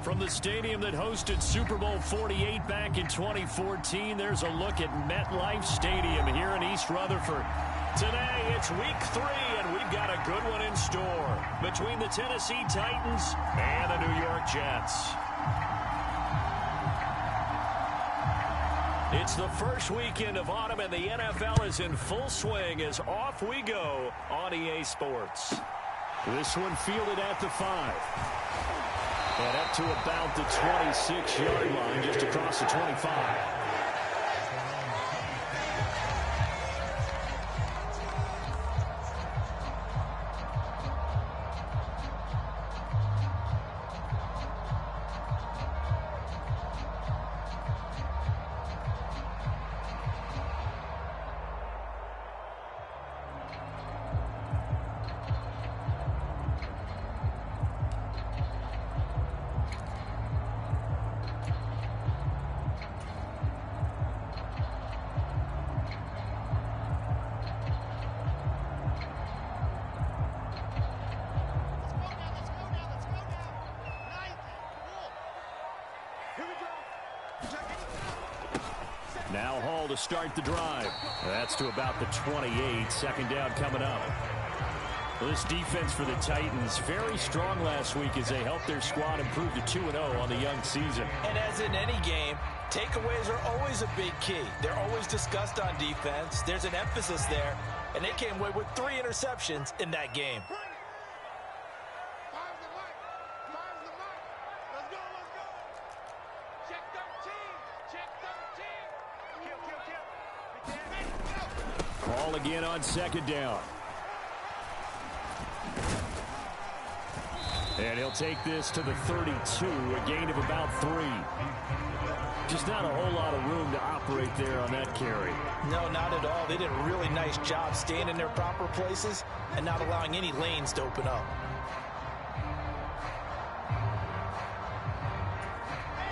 From the stadium that hosted Super Bowl 48 back in 2014, there's a look at MetLife Stadium here in East Rutherford. Today, it's week 3, and we've got a good one in store between the Tennessee Titans and the New York Jets. It's the first weekend of autumn, and the NFL is in full swing as off we go on EA Sports. This one fielded at the 5. And up to about the 26-yard line, just across the 25. Now Hall to start the drive. That's to about the 28. Second down coming up. Well, this defense for the Titans, very strong last week as they helped their squad improve to 2-0 on the young season. And as in any game, takeaways are always a big key. They're always discussed on defense. There's an emphasis there, and they came away with 3 interceptions in that game. Ball again on second down. And he'll take this to the 32, a gain of about 3. Just not a whole lot of room to operate there on that carry. No, not at all. They did a really nice job staying in their proper places and not allowing any lanes to open up.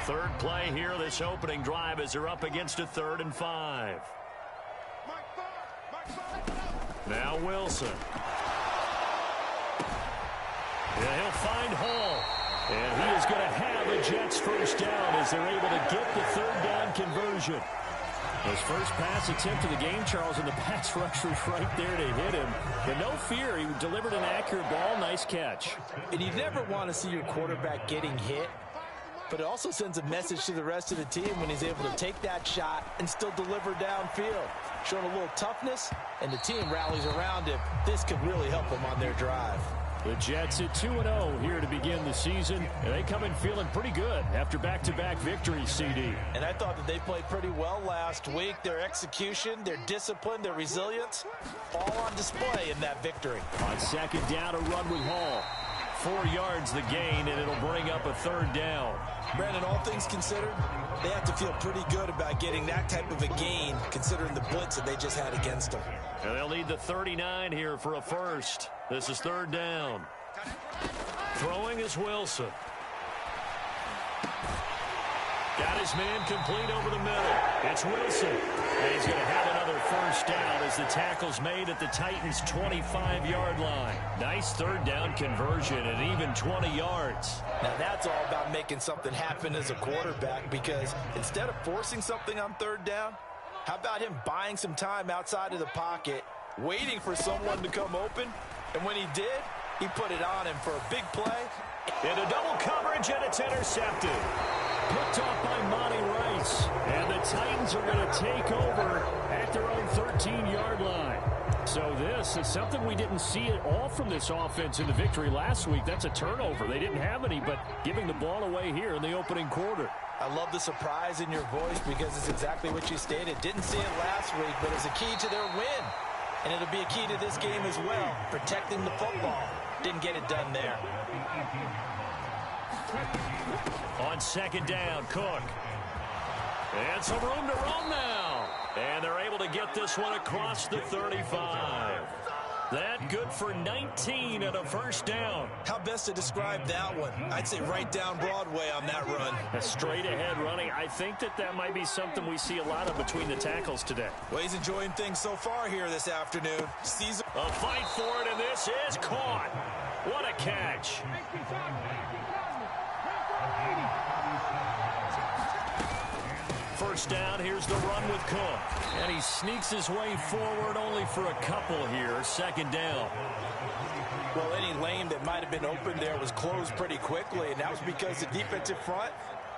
Third play here, this opening drive, as they're up against a 3rd and 5. Now Wilson. Yeah, he'll find Hall. And he is going to have a Jets first down as they're able to get the 3rd down conversion. His first pass attempt of the game, Charles, and the pass rush was right there to hit him. But no fear, he delivered an accurate ball. Nice catch. And you never want to see your quarterback getting hit. But it also sends a message to the rest of the team when he's able to take that shot and still deliver downfield. Showing a little toughness, and the team rallies around him. This could really help them on their drive. The Jets at 2-0 here to begin the season. And they come in feeling pretty good after back-to-back victories, CD. And I thought that they played pretty well last week. Their execution, their discipline, their resilience, all on display in that victory. On second down, a run with Hall. 4 yards the gain, and it'll bring up a 3rd down. Brandon, all things considered, they have to feel pretty good about getting that type of a gain, considering the blitz that they just had against them. And they'll need the 39 here for a first. This is 3rd down. Throwing is Wilson. Got his man complete over the middle. It's Wilson. And he's going to have another first down as the tackle's made at the Titans' 25-yard line. Nice 3rd down conversion at even 20 yards. Now that's all about making something happen as a quarterback, because instead of forcing something on 3rd down, how about him buying some time outside of the pocket, waiting for someone to come open, and when he did, he put it on him for a big play. Into double coverage, and it's intercepted. Picked off by Monty Rice. And the Titans are going to take over at their own 13-yard line. So this is something we didn't see at all from this offense in the victory last week. That's a turnover. They didn't have any, but giving the ball away here in the opening quarter. I love the surprise in your voice because it's exactly what you stated. Didn't see it last week, but it's a key to their win. And it'll be a key to this game as well, protecting the football. Didn't get it done there. On second down, Cook. And some room to run now. And they're able to get this one across the 35. That good for 19 and a first down. How best to describe that one? I'd say right down Broadway on that run. A straight ahead running. I think that might be something we see a lot of between the tackles today. Well, he's enjoying things so far here this afternoon. Season. A fight for it, and this is caught. What a catch. First down, here's the run with Cook. And he sneaks his way forward only for a couple here. Second down. Well, any lane that might have been open there was closed pretty quickly, and that was because the defensive front,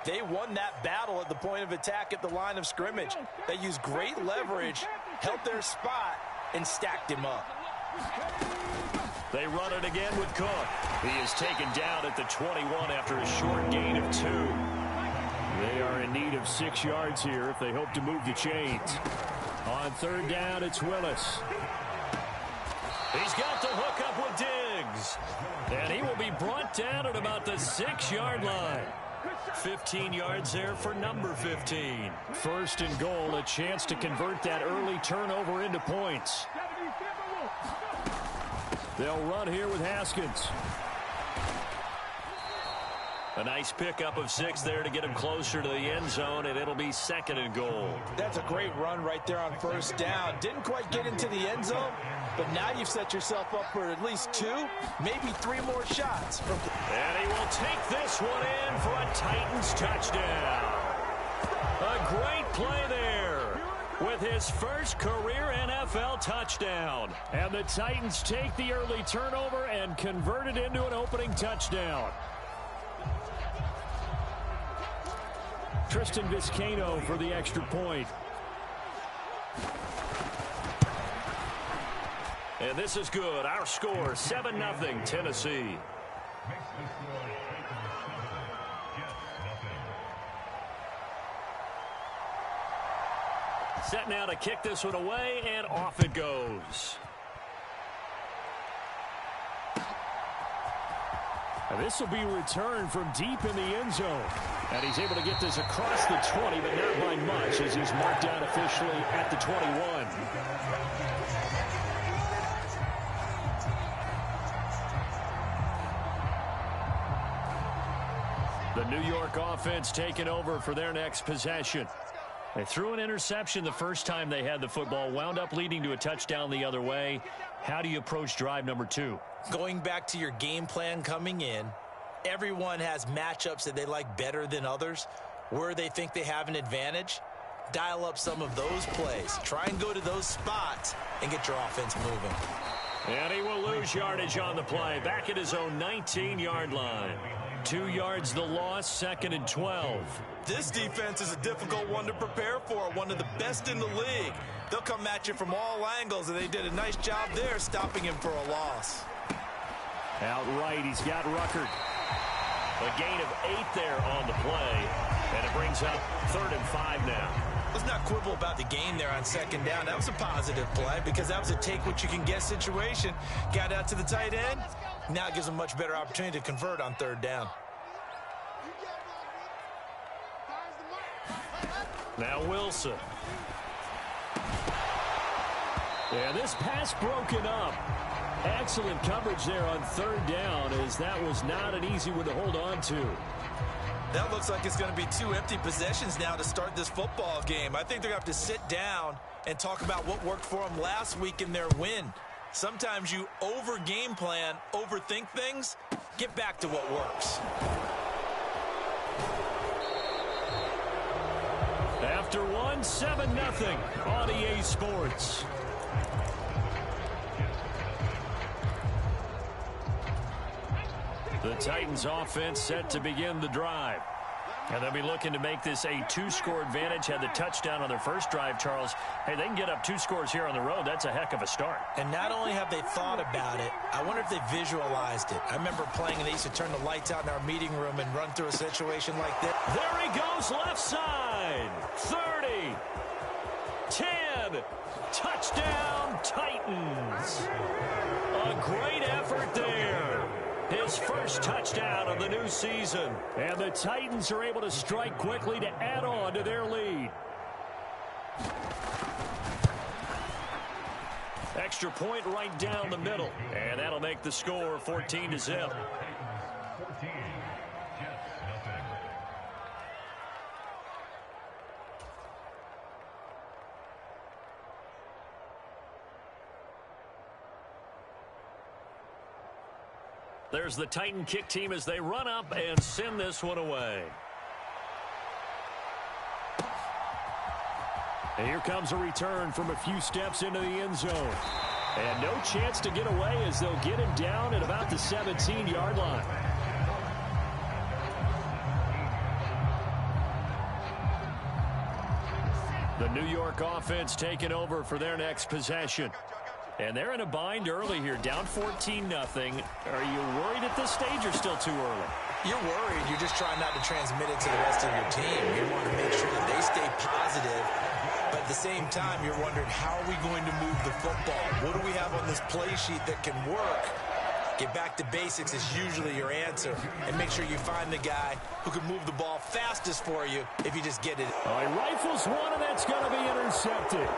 they won that battle at the point of attack at the line of scrimmage. They used great leverage, held their spot, and stacked him up. They run it again with Cook. He is taken down at the 21 after a short gain of 2. They are in need of 6 yards here if they hope to move the chains. On third down, it's Willis. He's got the hookup with Diggs. And he will be brought down at about the 6-yard line. 15 yards there for number 15. First and goal, a chance to convert that early turnover into points. They'll run here with Haskins. A nice pickup of 6 there to get him closer to the end zone, and it'll be second and goal. That's a great run right there on first down. Didn't quite get into the end zone, but now you've set yourself up for at least 2, maybe 3 more shots. And he will take this one in for a Titans touchdown. A great play there with his first career NFL touchdown. And the Titans take the early turnover and convert it into an opening touchdown. Tristan Vizcaino for the extra point. And this is good. Our score, 7-0 Tennessee. Set now to kick this one away, and off it goes. And this will be returned from deep in the end zone. And he's able to get this across the 20, but not by much, as he's marked down officially at the 21. The New York offense taking over for their next possession. They threw an interception the first time they had the football, wound up leading to a touchdown the other way. How do you approach drive number 2? Going back to your game plan coming in, everyone has matchups that they like better than others. Where they think they have an advantage, dial up some of those plays. Try and go to those spots and get your offense moving. And he will lose yardage on the play. Back at his own 19-yard line. 2 yards the loss, second and 12. This defense is a difficult one to prepare for, one of the best in the league. They'll come at you from all angles, and they did a nice job there stopping him for a loss. Outright, he's got Ruckert. A gain of 8 there on the play, and it brings up 3rd and 5 now. Let's not quibble about the gain there on second down. That was a positive play because that was a take-what-you-can-get situation. Got out to the tight end. Now it gives them much better opportunity to convert on 3rd down. Now Wilson. And this pass broken up. Excellent coverage there on 3rd down, as that was not an easy one to hold on to. That looks like it's going to be 2 empty possessions now to start this football game. I think they're going to have to sit down and talk about what worked for them last week in their win. Sometimes you over-game plan, overthink things. Get back to what works. After 7-0 on EA Sports. The Titans offense set to begin the drive. And they'll be looking to make this a 2-score advantage. Had the touchdown on their first drive, Charles. Hey, they can get up 2 scores here on the road. That's a heck of a start. And not only have they thought about it, I wonder if they visualized it. I remember playing, and they used to turn the lights out in our meeting room and run through a situation like this. There he goes, left side. 30. 10. Touchdown, Titans. A great effort there. His first touchdown of the new season. And the Titans are able to strike quickly to add on to their lead. Extra point right down the middle. And that'll make the score 14-0. There's the Titan kick team as they run up and send this one away. And here comes a return from a few steps into the end zone. And no chance to get away as they'll get him down at about the 17-yard line. The New York offense taking over for their next possession. And they're in a bind early here, down 14-0. Are you worried at this stage or still too early? You're worried. You're just trying not to transmit it to the rest of your team. You want to make sure that they stay positive. But at the same time, you're wondering, how are we going to move the football? What do we have on this play sheet that can work? Get back to basics is usually your answer. And make sure you find the guy who can move the ball fastest for you if you just get it. Oh, he rifles one, and that's going to be intercepted.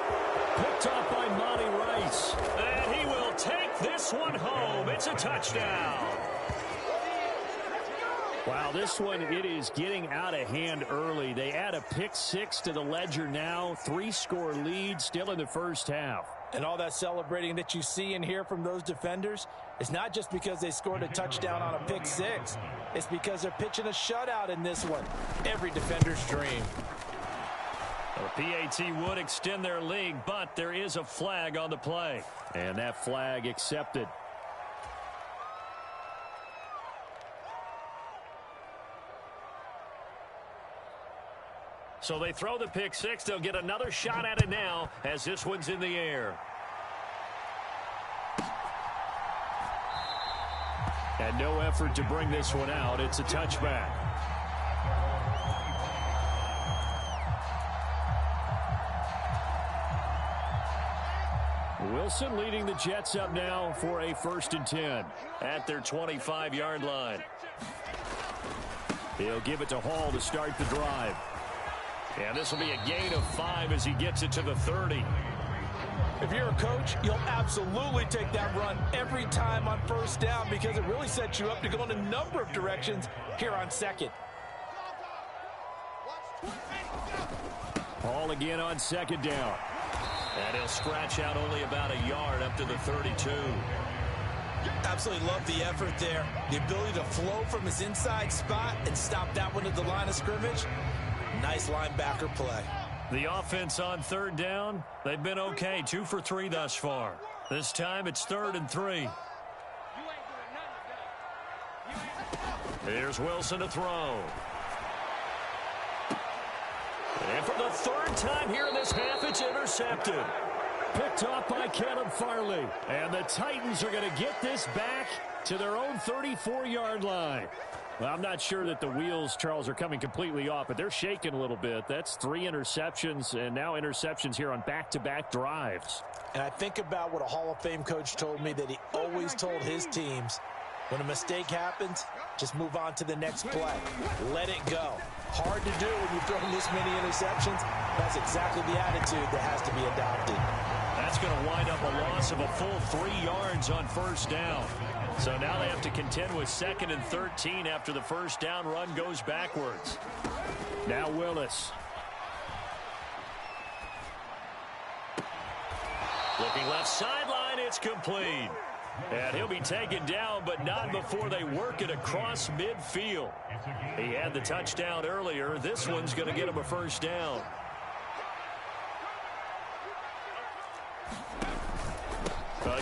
Picked up by Monty Rice. And he will take this one home. It's a touchdown. Wow, this one, it is getting out of hand early. They add a pick six to the ledger now. 3-score lead still in the first half. And all that celebrating that you see and hear from those defenders, it's not just because they scored a touchdown on a pick six. It's because they're pitching a shutout in this one. Every defender's dream. The PAT would extend their lead, but there is a flag on the play. And that flag accepted. So they throw the pick six. They'll get another shot at it now as this one's in the air. And no effort to bring this one out. It's a touchback. Wilson leading the Jets up now for a 1st and 10 at their 25-yard line. He'll give it to Hall to start the drive. And this will be a gain of 5 as he gets it to the 30. If you're a coach, you'll absolutely take that run every time on 1st down because it really sets you up to go in a number of directions here on 2nd. Hall again on 2nd down. And he'll scratch out only about a yard up to the 32. Absolutely love the effort there. The ability to flow from his inside spot and stop that one at the line of scrimmage. Nice linebacker play. The offense on 3rd down, they've been okay. 2 for 3 thus far. This time it's 3rd and 3. Here's Wilson to throw. And for the 3rd time here in this half, it's intercepted. Picked off by Caleb Farley. And the Titans are going to get this back to their own 34-yard line. Well, I'm not sure that the wheels, Charles, are coming completely off, but they're shaking a little bit. That's 3 interceptions, and now interceptions here on back-to-back drives. And I think about what a Hall of Fame coach told me that he always told his teams, when a mistake happens, just move on to the next play. Let it go. Hard to do when you've thrown this many interceptions. That's exactly the attitude that has to be adopted. That's going to wind up a loss of a full 3 yards on 1st down. So now they have to contend with 2nd and 13 after the 1st down run goes backwards. Now Willis. Looking left sideline, it's complete. And he'll be taken down, but not before they work it across midfield. He had the touchdown earlier. This one's going to get him a 1st down.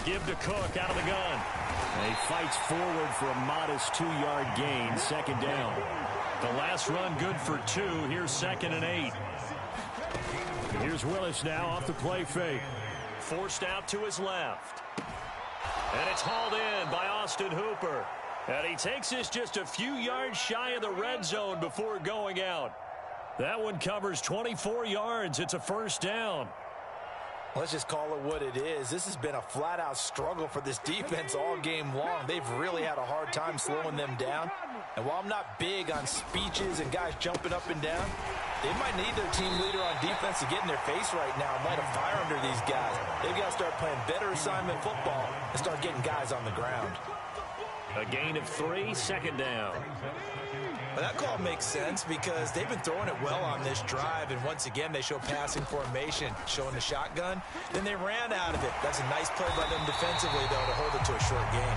Give to Cook out of the gun. And he fights forward for a modest 2-yard gain. 2nd down. The last run good for 2. Here's 2nd and 8. Here's Willis now off the play fake. Forced out to his left. And it's hauled in by Austin Hooper. And he takes this just a few yards shy of the red zone before going out. That one covers 24 yards. It's a 1st down. Let's just call it what it is. This has been a flat-out struggle for this defense all game long. They've really had a hard time slowing them down. And while I'm not big on speeches and guys jumping up and down, they might need their team leader on defense to get in their face right now and light a fire under these guys. They've got to start playing better assignment football and start getting guys on the ground. A gain of 3, 2nd down. Well, that call makes sense because they've been throwing it well on this drive, and once again they show passing formation, showing the shotgun. Then they ran out of it. That's a nice play by them defensively, though, to hold it to a short gain.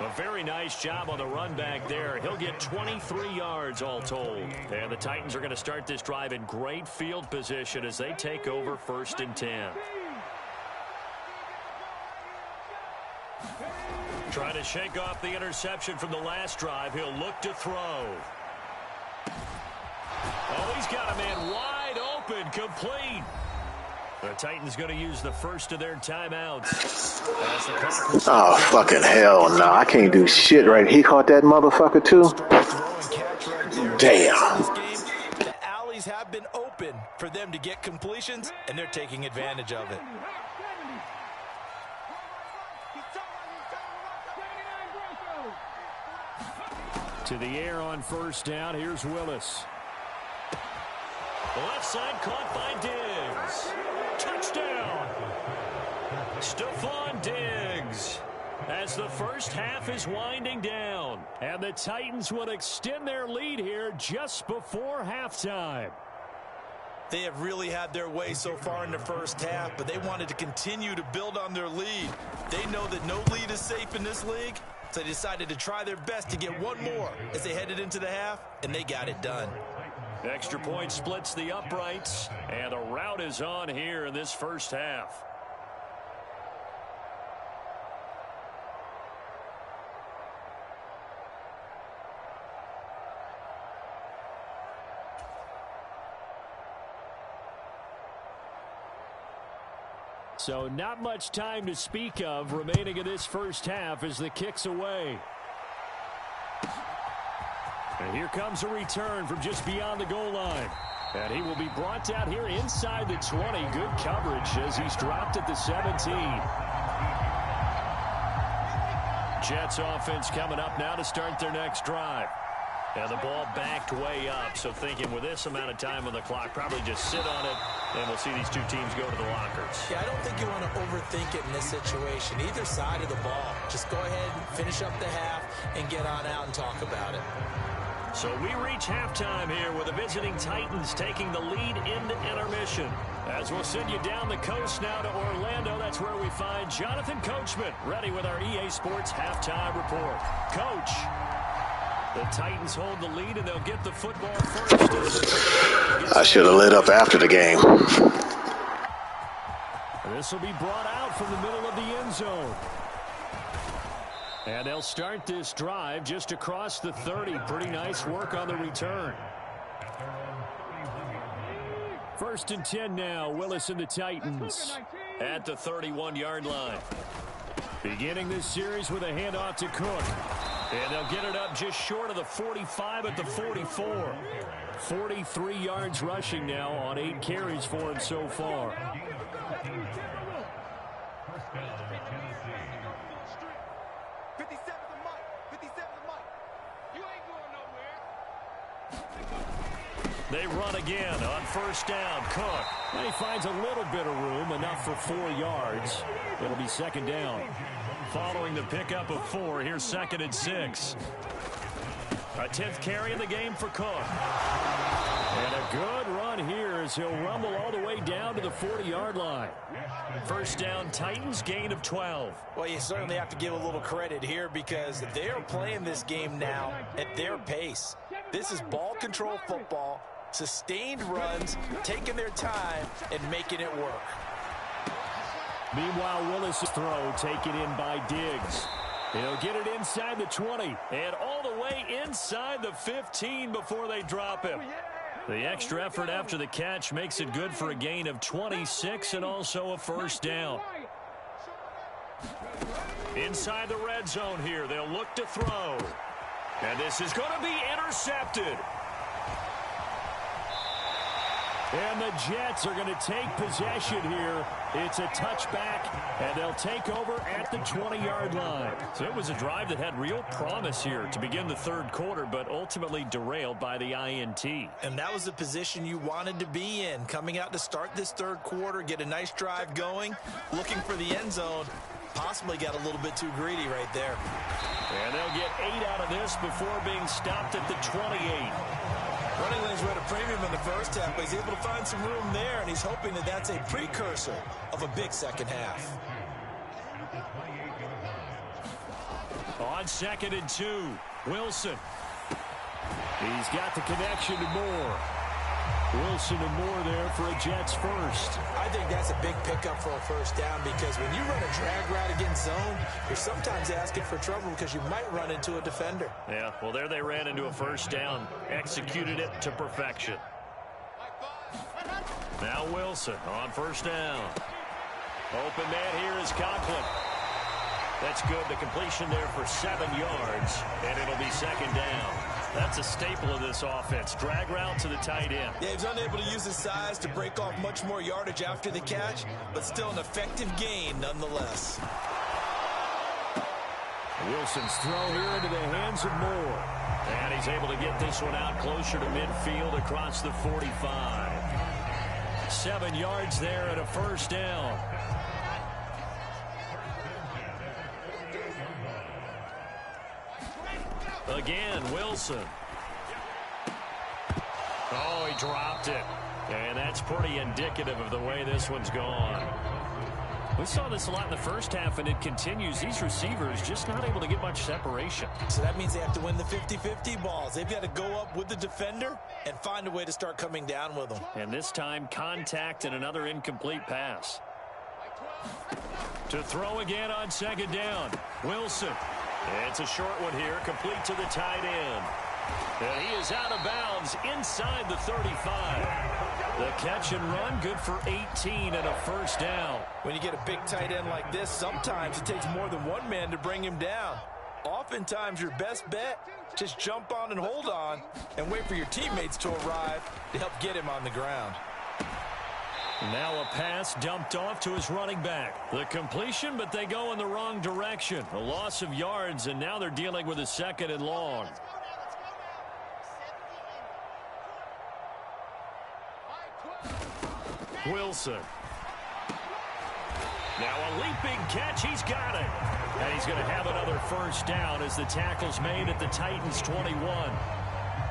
A very nice job on the run back there. He'll get 23 yards all told. And the Titans are going to start this drive in great field position as they take over 1st and 10. Trying to shake off the interception from the last drive. He'll look to throw. Oh, he's got a man wide open, complete. The Titans going to use the first of their timeouts. Oh, fucking hell no. I can't do shit right. He caught that motherfucker too? Damn. The alleys have been open for them to get completions, and they're taking advantage of it. To the air on 1st down. Here's Willis. Left side caught by Diggs. Touchdown. Stephon Diggs. As the first half is winding down. And the Titans will extend their lead here just before halftime. They have really had their way so far in the first half, but they wanted to continue to build on their lead. They know that no lead is safe in this league, so they decided to try their best to get one more as they headed into the half, and they got it done. Extra point splits the uprights, and a rout is on here in this first half. So not much time to speak of remaining in this first half as the kick's away. And here comes a return from just beyond the goal line. And he will be brought down here inside the 20. Good coverage as he's dropped at the 17. Jets offense coming up now to start their next drive. And the ball backed way up. So thinking with this amount of time on the clock, probably just sit on it, and we'll see these two teams go to the lockers. Yeah, I don't think you want to overthink it in this situation. Either side of the ball. Just go ahead and finish up the half and get on out and talk about it. So we reach halftime here with the visiting Titans taking the lead into intermission. As we'll send you down the coast now to Orlando, that's where we find Jonathan Coachman ready with our EA Sports halftime report. Coach, the Titans hold the lead and they'll get the football first. I should have lit up after the game. This will be brought out from the middle of the end zone. And they'll start this drive just across the 30. Pretty nice work on the return. 1st and 10 now. Willis and the Titans at the 31-yard line. Beginning this series with a handoff to Cook. And they'll get it up just short of the 45 at the 44. 43 yards rushing now on 8 carries for him so far. They run again on 1st down. Cook. And he finds a little bit of room, enough for 4 yards. It'll be 2nd down. Following the pickup of 4, here's 2nd and 6. A 10th carry in the game for Cook. And a good run here as he'll rumble all the way down to the 40-yard line. 1st down, Titans, gain of 12. Well, you certainly have to give a little credit here because they're playing this game now at their pace. This is ball control football, sustained runs, taking their time, and making it work. Meanwhile, Willis' throw taken in by Diggs. He'll get it inside the 20 and all the way inside the 15 before they drop him. The extra effort after the catch makes it good for a gain of 26 and also a 1st down. Inside the red zone here, they'll look to throw. And this is going to be intercepted. And the Jets are going to take possession here. It's a touchback, and they'll take over at the 20-yard line. So it was a drive that had real promise here to begin the 3rd quarter, but ultimately derailed by the INT. And that was the position you wanted to be in, coming out to start this 3rd quarter, get a nice drive going, looking for the end zone. Possibly got a little bit too greedy right there. And they'll get 8 out of this before being stopped at the 28. Running lanes were at a premium in the first half, but he's able to find some room there, and he's hoping that that's a precursor of a big second half. On 2nd and 2, Wilson. He's got the connection to Moore. Wilson and Moore there for a Jets first. I think that's a big pickup for a first down because when you run a drag route against zone, you're sometimes asking for trouble because you might run into a defender. Yeah, well, there they ran into a first down. Executed it to perfection. Now Wilson on first down. Open man here is Conklin. That's good. The completion there for 7 yards, and it'll be 2nd down. That's a staple of this offense. Drag route to the tight end. Yeah, he's unable to use his size to break off much more yardage after the catch, but still an effective gain nonetheless. Wilson's throw here into the hands of Moore. And he's able to get this one out closer to midfield across the 45. 7 yards there and a first down. Again, Wilson. Oh, he dropped it. And that's pretty indicative of the way this one's gone. We saw this a lot in the first half, and it continues. These receivers just not able to get much separation. So that means they have to win the 50-50 balls. They've got to go up with the defender and find a way to start coming down with them. And this time, contact and another incomplete pass. To throw again on 2nd down, Wilson. It's a short one here, complete to the tight end. And he is out of bounds inside the 35. The catch and run, good for 18 and a first down. When you get a big tight end like this, sometimes it takes more than one man to bring him down. Oftentimes, your best bet, just jump on and hold on and wait for your teammates to arrive to help get him on the ground. Now a pass dumped off to his running back. The completion, but they go in the wrong direction. A loss of yards, and now they're dealing with a 2nd and long. Wilson. Now a leaping catch. He's got it. And he's going to have another first down as the tackle's made at the Titans' 21.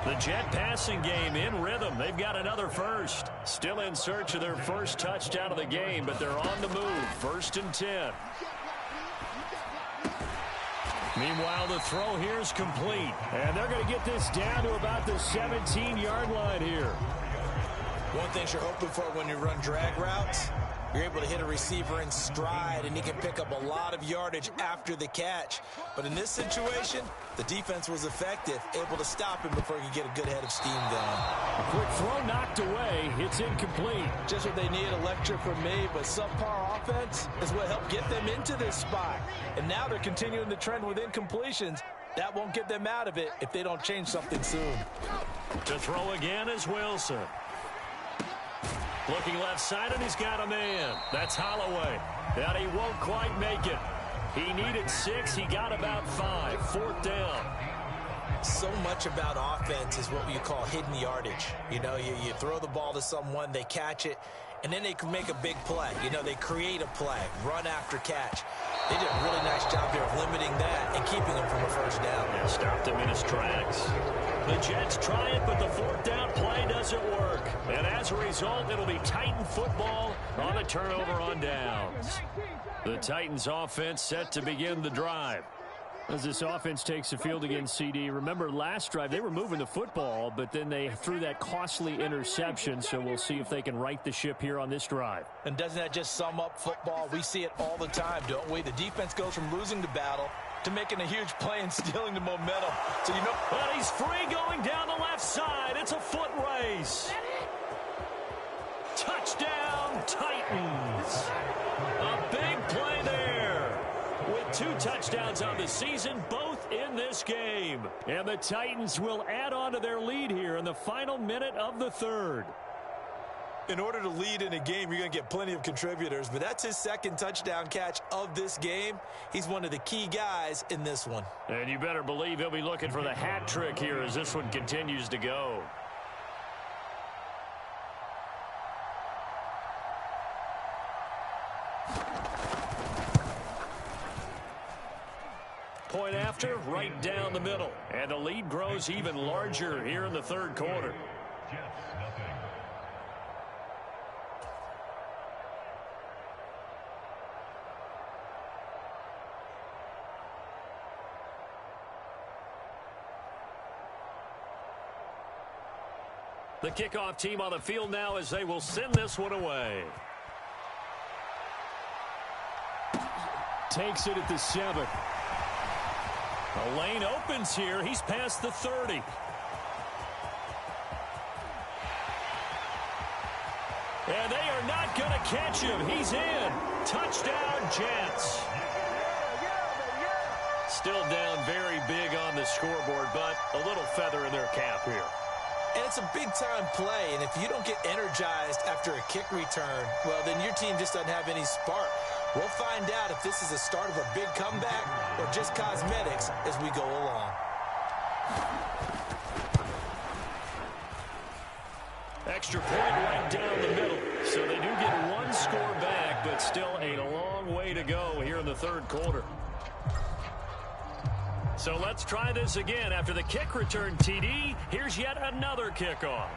The Jet passing game in rhythm. They've got another first. Still in search of their first touchdown of the game, but they're on the move. 1st and 10. Meanwhile, the throw here is complete. And they're going to get this down to about the 17-yard line here. One thing you're hoping for when you run drag routes, you're able to hit a receiver in stride, and he can pick up a lot of yardage after the catch. But in this situation, the defense was effective, able to stop him before he could get a good head of steam going. A quick throw knocked away. It's incomplete. Just what they need, a lecture from me, but subpar offense is what helped get them into this spot. And now they're continuing the trend with incompletions. That won't get them out of it if they don't change something soon. To throw again is Wilson. Looking left side, and he's got a man. That's Holloway. And he won't quite make it. He needed 6. He got about 5. 4th down. So much about offense is what you call hidden yardage. You know, you throw the ball to someone, they catch it, and then they can make a big play. You know, they create a play, run after catch. They did a really nice job there of limiting that and keeping him from a first down. Yeah, stopped him in his tracks. The Jets try it, but the 4th down play doesn't work. And as a result, it'll be Titan football on the turnover on downs. The Titans offense set to begin the drive. As this offense takes the field against CD, remember last drive they were moving the football, but then they threw that costly interception, so we'll see if they can right the ship here on this drive. And doesn't that just sum up football? We see it all the time, don't we? The defense goes from losing the battle to making a huge play and stealing the momentum. So you know, but he's free going down the left side. It's a foot race. Touchdown, Titans. A big play there. With 2 touchdowns on the season, both in this game. And the Titans will add on to their lead here in the final minute of the 3rd. In order to lead in a game, you're going to get plenty of contributors, but that's his 2nd touchdown catch of this game. He's one of the key guys in this one. And you better believe he'll be looking for the hat trick here as this one continues to go. Point after, right down the middle. And the lead grows even larger here in the 3rd quarter. The kickoff team on the field now as they will send this one away. Takes it at the 7. The lane opens here. He's past the 30. And they are not going to catch him. He's in. Touchdown, Jets. Still down very big on the scoreboard, but a little feather in their cap here. And it's a big-time play, and if you don't get energized after a kick return, well, then your team just doesn't have any spark. We'll find out if this is the start of a big comeback or just cosmetics as we go along. Extra point right down the middle. So they do get one score back, but still a long way to go here in the third quarter. So let's try this again. After the kick return TD, here's yet another kickoff.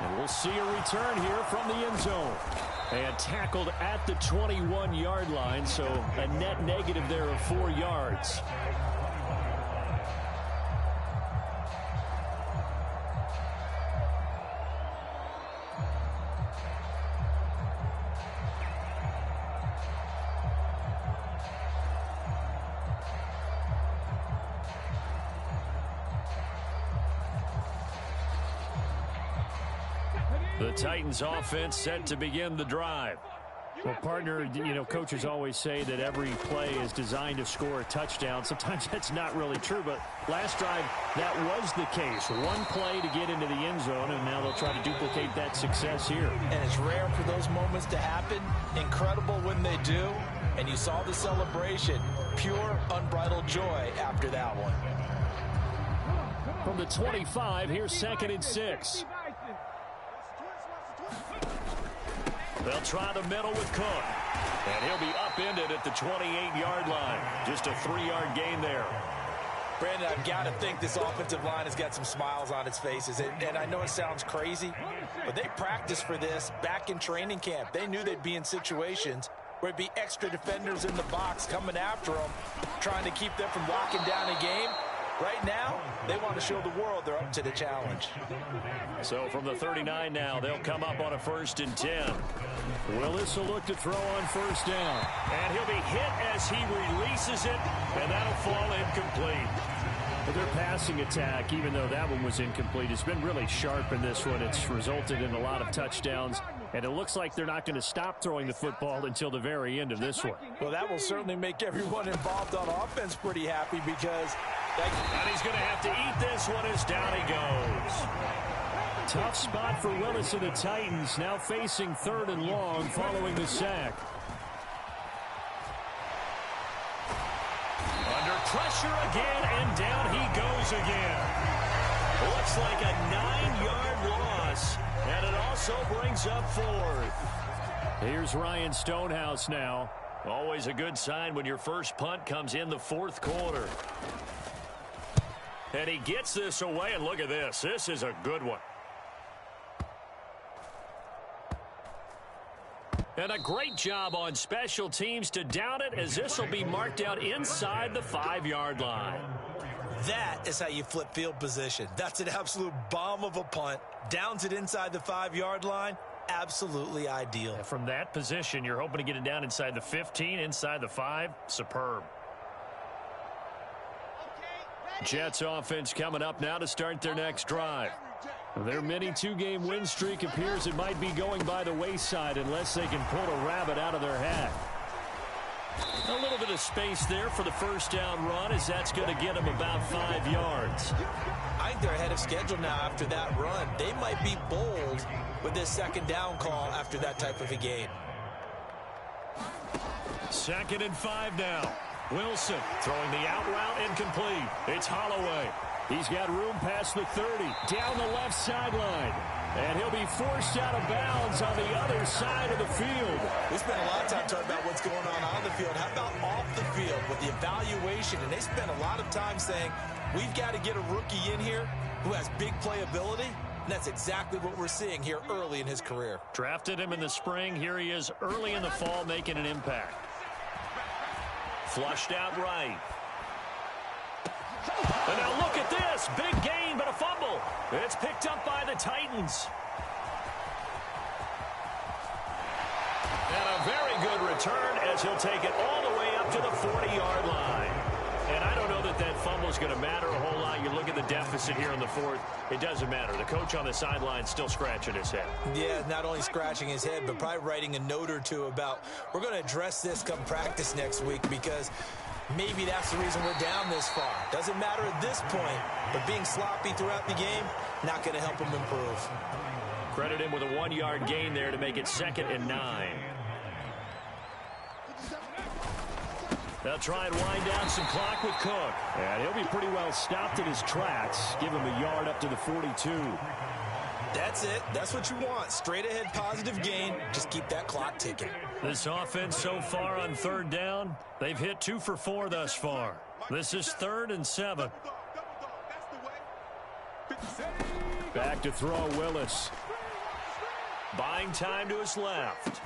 And we'll see a return here from the end zone. And tackled at the 21-yard line, so a net negative there of 4 yards. The Titans offense set to begin the drive. Well, partner, you know, coaches always say that every play is designed to score a touchdown. Sometimes that's not really true, but last drive, that was the case. One play to get into the end zone, and now they'll try to duplicate that success here. And it's rare for those moments to happen. Incredible when they do. And you saw the celebration. Pure, unbridled joy after that one. From the 25, here's 2nd and 6. They'll try the middle with Cook. And he'll be upended at the 28-yard line. Just a 3-yard gain there. Brandon, I've got to think this offensive line has got some smiles on its faces. And I know it sounds crazy, but they practiced for this back in training camp. They knew they'd be in situations where it'd be extra defenders in the box coming after them, trying to keep them from locking down a game. Right now, they want to show the world they're up to the challenge. So from the 39 now, they'll come up on a 1st and 10. Willis will look to throw on 1st down. And he'll be hit as he releases it, and that'll fall incomplete. But their passing attack, even though that one was incomplete, has been really sharp in this one. It's resulted in a lot of touchdowns, and it looks like they're not going to stop throwing the football until the very end of this one. Well, that will certainly make everyone involved on offense pretty happy because... And he's going to have to eat this one as down he goes. Tough spot for Willis and the Titans, now facing 3rd and long following the sack. Under pressure again, and down he goes again. Looks like a 9-yard loss, and it also brings up 4th. Here's Ryan Stonehouse now. Always a good sign when your first punt comes in the 4th quarter. And he gets this away, and look at this. This is a good one. And a great job on special teams to down it, as this will be marked out inside the 5-yard line. That is how you flip field position. That's an absolute bomb of a punt. Downs it inside the 5-yard line. Absolutely ideal. And from that position, you're hoping to get it down inside the 15, inside the 5. Superb. Jets offense coming up now to start their next drive. Their mini 2-game win streak appears it might be going by the wayside unless they can pull a rabbit out of their hat. A little bit of space there for the 1st down run, as that's going to get them about 5 yards. I think they're ahead of schedule now after that run. They might be bold with this 2nd down call after that type of a game. 2nd and 5 now. Wilson throwing the out route incomplete. It's Holloway. He's got room past the 30, down the left sideline. And he'll be forced out of bounds on the other side of the field. We spent a lot of time talking about what's going on the field. How about off the field with the evaluation? And they spent a lot of time saying, we've got to get a rookie in here who has big playability. And that's exactly what we're seeing here early in his career. Drafted him in the spring. Here he is early in the fall making an impact. Flushed out right. And now look at this. Big gain, but a fumble. It's picked up by the Titans. And a very good return as he'll take it all the way up to the 40-yard line. And I don't know that that fumble is going to matter a whole lot. You look at the deficit here in the fourth, it doesn't matter. The coach on the sideline still scratching his head. Yeah, not only scratching his head, but probably writing a note or two about, we're going to address this come practice next week, because maybe that's the reason we're down this far. Doesn't matter at this point, but being sloppy throughout the game, not going to help him improve. Credit him with a 1-yard gain there to make it 2nd and 9. They'll try and wind down some clock with Cook. And he'll be pretty well stopped in his tracks. Give him a yard up to the 42. That's it. That's what you want. Straight ahead positive gain. Just keep that clock ticking. This offense so far on 3rd down, they've hit 2 for 4 thus far. This is 3rd and 7. Back to throw Willis. Buying time to his left.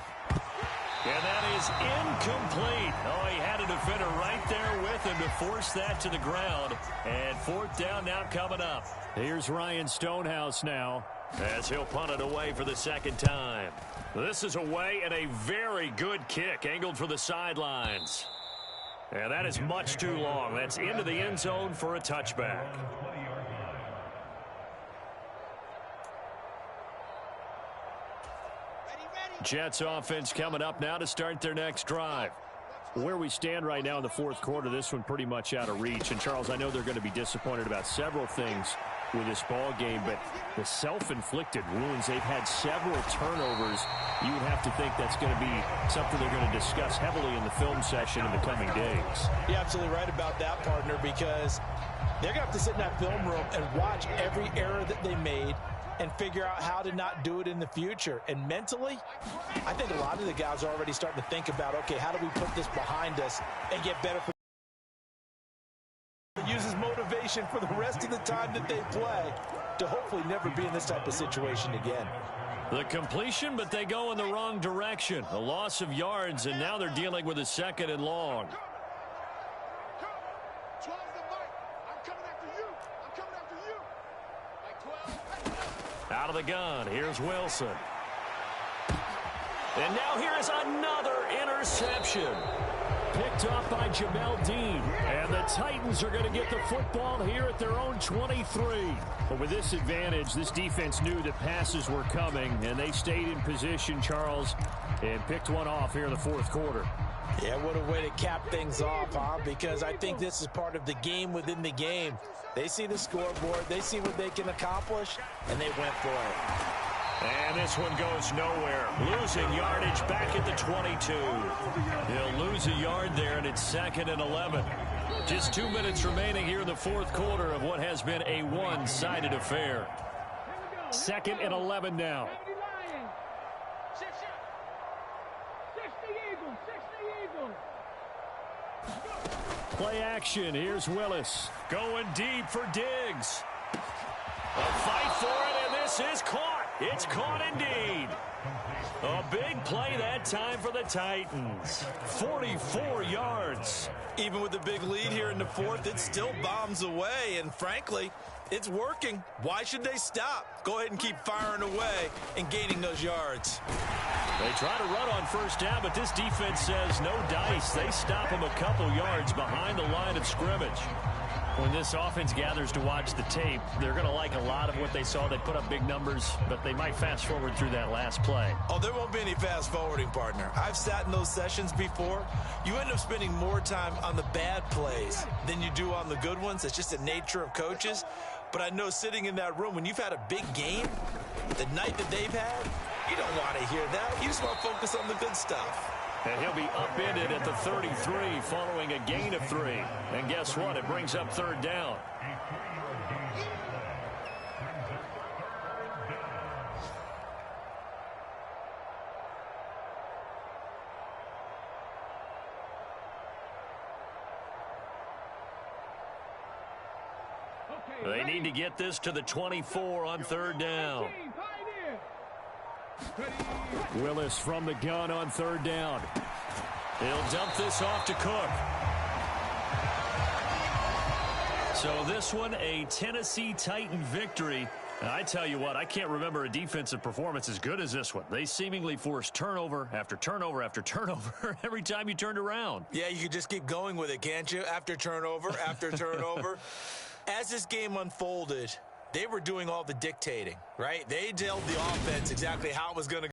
And that is incomplete. Oh, he had a defender right there with him to force that to the ground. And 4th down now coming up. Here's Ryan Stonehouse now as he'll punt it away for the 2nd time. This is away and a very good kick angled for the sidelines. And that is much too long. That's into the end zone for a touchback. Jets offense coming up now to start their next drive. Where we stand right now in the 4th quarter, this one pretty much out of reach. And, Charles, I know they're going to be disappointed about several things with this ball game, but the self-inflicted wounds, they've had several turnovers. You would have to think that's going to be something they're going to discuss heavily in the film session in the coming days. You're absolutely right about that, partner, because they're going to have to sit in that film room and watch every error that they made and figure out how to not do it in the future. And mentally, I think a lot of the guys are already starting to think about, okay, how do we put this behind us and get better for uses motivation for the rest of the time that they play to hopefully never be in this type of situation again. The completion, but they go in the wrong direction. A loss of yards, and now they're dealing with a 2nd and long. Out of the gun, here's Wilson. And now here is another interception. Picked off by Jamel Dean. And the Titans are going to get the football here at their own 23. But with this advantage, this defense knew that passes were coming, and they stayed in position, Charles, and picked one off here in the 4th quarter. Yeah, what a way to cap things off, huh? Because I think this is part of the game within the game. They see the scoreboard, they see what they can accomplish, and they went for it. And this one goes nowhere. Losing yardage back at the 22. He'll lose a yard there, and it's 2nd and 11. Just 2 minutes remaining here in the 4th quarter of what has been a one-sided affair. 2nd and 11 now. Play action. Here's Willis. Going deep for Diggs. A fight for it, and this is caught. It's caught indeed. A big play that time for the Titans. 44 yards. Even with the big lead here in the 4th, it still bombs away, and frankly, it's working. Why should they stop? Go ahead and keep firing away and gaining those yards. They try to run on 1st down, but this defense says no dice. They stop them a couple yards behind the line of scrimmage. When this offense gathers to watch the tape, they're going to like a lot of what they saw. They put up big numbers, but they might fast forward through that last play. Oh, there won't be any fast forwarding, partner. I've sat in those sessions before. You end up spending more time on the bad plays than you do on the good ones. It's just the nature of coaches. But I know sitting in that room, when you've had a big game, the night that they've had, you don't want to hear that. You just want to focus on the good stuff. And he'll be upended at the 33 following a gain of 3. And guess what? It brings up 3rd down. They need to get this to the 24 on 3rd down. Willis from the gun on 3rd down. He'll dump this off to Cook. So this one, a Tennessee Titan victory. And I tell you what, I can't remember a defensive performance as good as this one. They seemingly forced turnover after turnover after turnover every time you turned around. Yeah, you could just keep going with it, can't you? After turnover, after turnover. As this game unfolded, they were doing all the dictating, right? They told the offense exactly how it was going to